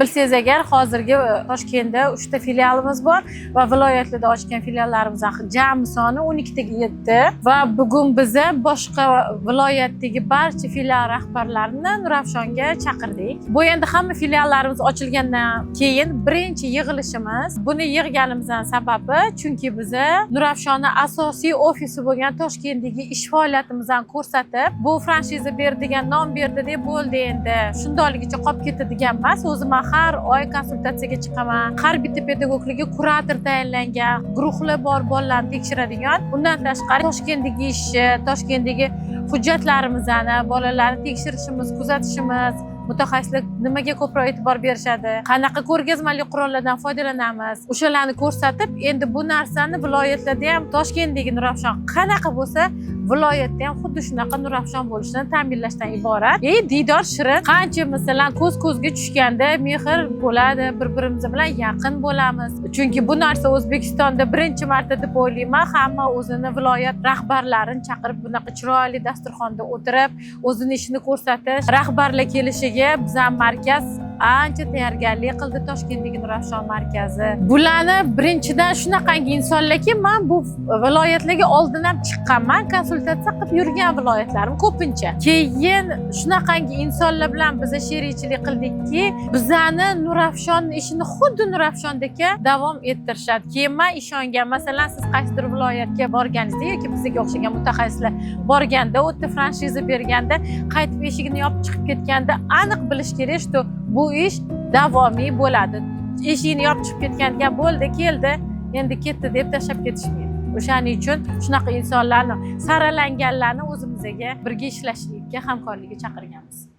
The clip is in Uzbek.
bilsangiz agar hozirgi Toshkentda 3 ta filialimiz bor va viloyatlarda ochgan filiallarimiz jami soni 12 taga yetdi va bugun biza boshqa viloyatdagi barcha filial rahbarlarini Nurafshonga chaqirdik. Bu endi hamma filiallarimiz ochilgandan keyin birinchi yig'ilishimiz. Buni yig'ganimizdan sababi chunki biza Nurafshonning asosiy ofisi bo'lgan Toshkentdagi ish faoliyatimizni ko'rsatib, bu franshiza berdigan nom berdi deb bo'ldi endi. Shundayligicha qolib ketadigan emas. O'zim har oy konsultatsiyaga chiqaman. Har bitta pedagoglarga kurator tayinlangan, guruhlar bor bolalarni tekshiradigan. Undan tashqari Toshkentdagi ishni, Toshkentdagi hujjatlarimizni, bolalarni tekshirishimiz, kuzatishimiz, mutaxassislar nimaga ko'proq e'tibor berishadi, qanaqa ko'rgazmali qurollardan foydalanamiz, o'shalarni ko'rsatib, endi bu narsani viloyatlarda ham Toshkentdagi Nurafshon qanaqa bo'lsa, viloyatda ham xuddi shunaqa Nurafshon bo'lishini ta'minlashdan iborat. Diydor shirin, qancha masalan ko'z-ko'zga tushganda mehr bo'ladi, bir-birimiz bilan yaqin bo'lamiz. Chunki bu narsa O'zbekistonda birinchi marta deb o'ylayman, hamma o'zini viloyat rahbarlarini chaqirib bunaqa chiroyli dasturxonda o'tirib, o'zini ishini ko'rsatish, rahbarlar kelishiga bizning markaz ancha tayyorgarlik qildi. Toshkentdagi Nurafshon markazi. Bularni birinchidan shunaqangi insonlarki, men bu viloyatlarga oldin ham chiqqanman, konsultatsiya qilib yurgan viloyatlarim ko'pincha. Keyin shunaqangi insonlar bilan biz sherikchilik qildikki, bizani Nurafshon ishini xuddi Nurafshondagi davom ettirishadi. Keyin men ishongan, masalan, siz qaysidir viloyatga borganingizda yoki bizga o'xshagan mutaxassislar borganda, u yerda franshiza berganda, qaytib eshigini yopib chiqib ketganda aniq bilish kerak-ku, bu ish davomiy bo'ladi. Eshikni yopib chiqib ketganda bo'ldi, keldi, endi ketdi deb tashlab ketishmaydi. O'shaning uchun shunaqa insonlarni, saralanganlarni o'zimizga birga ishlashlikka, hamkorlikka chaqirganmiz.